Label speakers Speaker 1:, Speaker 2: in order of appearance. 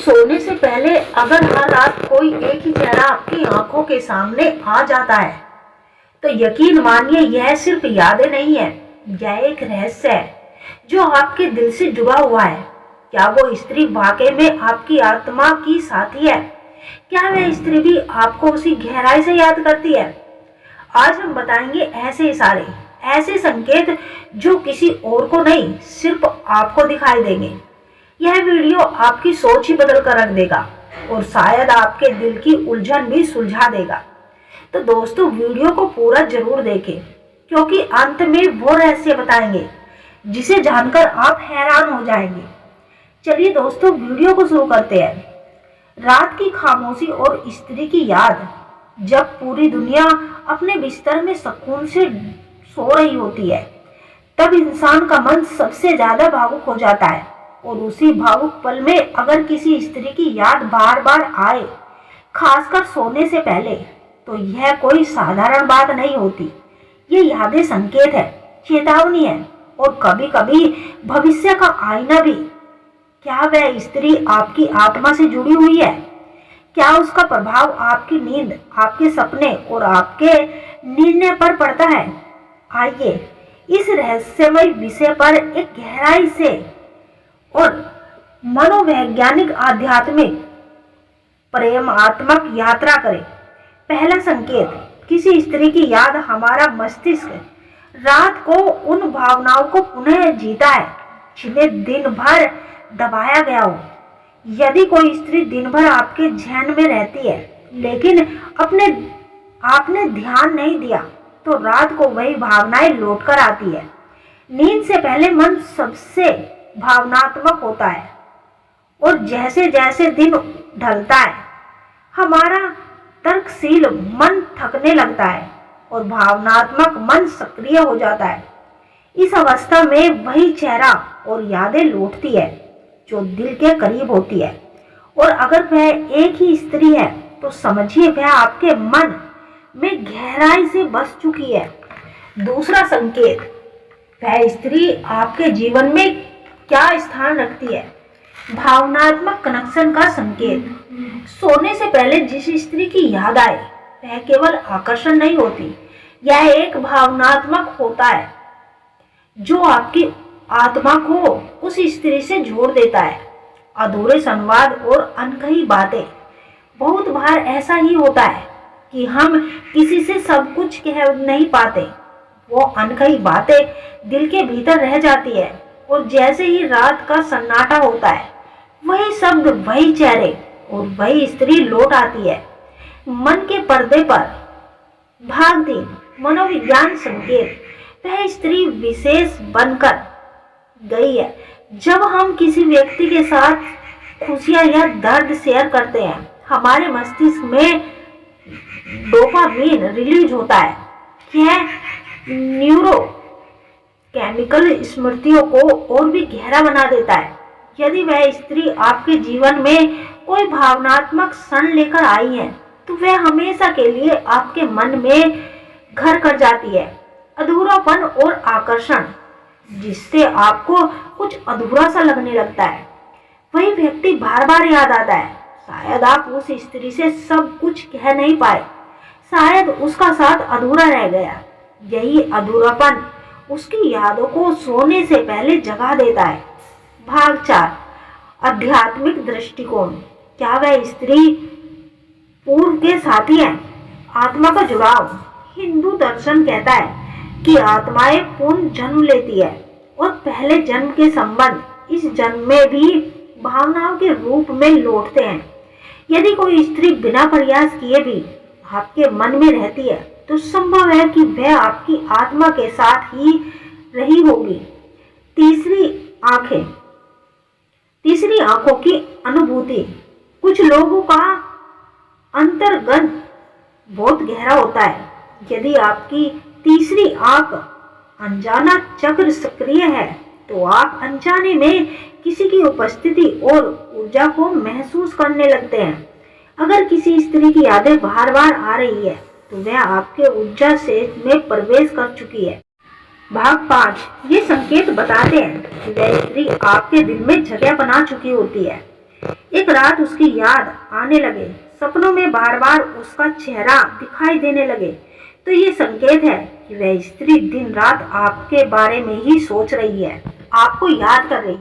Speaker 1: सोने से पहले अगर हर रात कोई एक ही चेहरा आपकी आंखों के सामने आ जाता है तो यकीन मानिए यह सिर्फ यादें नहीं है, यह एक रहस्य है जो आपके दिल से जुड़ा हुआ है। क्या वो स्त्री वाकई में आपकी आत्मा की साथी है? क्या वह स्त्री भी आपको उसी गहराई से याद करती है? आज हम बताएंगे ऐसे इशारे, ऐसे संकेत जो किसी और को नहीं सिर्फ आपको दिखाई देंगे। यह वीडियो आपकी सोच ही बदल कर रख देगा और शायद आपके दिल की उलझन भी सुलझा देगा। तो दोस्तों वीडियो को पूरा जरूर देखें क्योंकि अंत में वो रहस्य बताएंगे जिसे जानकर आप हैरान हो जाएंगे। चलिए दोस्तों वीडियो को शुरू करते हैं। रात की खामोशी और स्त्री की याद। जब पूरी दुनिया अपने बिस्तर में सुकून से सो रही होती है तब इंसान का मन सबसे ज्यादा भावुक हो जाता है और उसी भावुक पल में अगर किसी स्त्री की याद बार बार आए, खासकर सोने से पहले, तो यह कोई साधारण बात नहीं होती। ये यादें संकेत है, चेतावनी है और कभी कभी भविष्य का आईना भी। क्या वह स्त्री आपकी आत्मा से जुड़ी हुई है? क्या उसका प्रभाव आपकी नींद, आपके सपने और आपके निर्णय पर पड़ता है? आइए इस रहस्यमय विषय पर एक गहराई से और मनोवैज्ञानिक आध्यात्मिक प्रेमात्मक यात्रा करें। पहला संकेत, किसी स्त्री की याद। हमारा मस्तिष्क रात को उन भावनाओं को पुनः जीता है जिन्हें दिन भर दबाया गया हो। यदि कोई स्त्री दिन भर आपके ध्यान में रहती है लेकिन आपने ध्यान नहीं दिया तो रात को वही भावनाएं लौटकर आती है। नींद से पहले मन सबसे भावनात्मक होता है और जैसे जैसे दिन ढलता है हमारा तर्कशील मन थकने लगता है और भावनात्मक मन सक्रिय हो जाता है। इस अवस्था में वही चेहरा और यादें लौटती है जो दिल के करीब होती है और अगर वह एक ही स्त्री है तो समझिए वह आपके मन में गहराई से बस चुकी है। दूसरा संकेत, वह स्त्री आपके जीवन में क्या स्थान रखती है। भावनात्मक कनेक्शन का संकेत। सोने से पहले जिस स्त्री की याद आए वह केवल आकर्षण नहीं होती, यह एक भावनात्मक होता है जो आपकी आत्मा को उस स्त्री से जोड़ देता है। अधूरे संवाद और अनकही बातें। बहुत बार ऐसा ही होता है कि हम किसी से सब कुछ कह नहीं पाते। वो अनकही बातें दिल के भीतर रह जाती है और जैसे ही रात का सन्नाटा होता है वही शब्द, वही चेहरे और वही स्त्री लौट आती है मन के पर्दे पर। भाग 3, मनोविज्ञान संकेत। वह स्त्री विशेष बनकर गई है। जब हम किसी व्यक्ति के साथ खुशियां या दर्द शेयर करते हैं हमारे मस्तिष्क में डोपामीन रिलीज होता है। यह न्यूरो केमिकल स्मृतियों को और भी गहरा बना देता है। यदि वह स्त्री आपके जीवन में कोई भावनात्मक क्षण लेकर आई है तो वह हमेशा के लिए आपके मन में घर कर जाती है। अधूरापन और आकर्षण, जिससे आपको कुछ अधूरा सा लगने लगता है, वही व्यक्ति बार बार याद आता है। शायद आप उस स्त्री से सब कुछ कह नहीं पाए, शायद उसका साथ अधूरा रह गया। यही अधूरापन उसकी यादों को सोने से पहले जगा देता है। भाग 4, आध्यात्मिक दृष्टिकोण। क्या वह स्त्री पूर्व के साथी है? आत्मा का जुड़ाव। हिंदू दर्शन कहता है कि आत्माएं पुनः जन्म लेती है और पहले जन्म के संबंध इस जन्म में भी भावनाओं के रूप में लौटते हैं। यदि कोई स्त्री बिना प्रयास किए भी आपके मन में रहती है तो संभव है कि वह आपकी आत्मा के साथ ही रही होगी। तीसरी आंखों की अनुभूति। कुछ लोगों का अंतर्गत बहुत गहरा होता है। यदि आपकी तीसरी आंख अनजाना चक्र सक्रिय है तो आप अनजाने में किसी की उपस्थिति और ऊर्जा को महसूस करने लगते हैं। अगर किसी स्त्री की यादें बार बार आ रही है तो वह आपके ऊर्जा से में प्रवेश कर चुकी है। भाग 5, ये संकेत बताते हैं कि वह स्त्री आपके दिल में जगह बना चुकी होती है। एक रात उसकी याद आने लगे, सपनों में बार बार उसका चेहरा दिखाई देने लगे, तो ये संकेत है कि वह स्त्री दिन रात आपके बारे में ही सोच रही है, आपको याद कर रही है।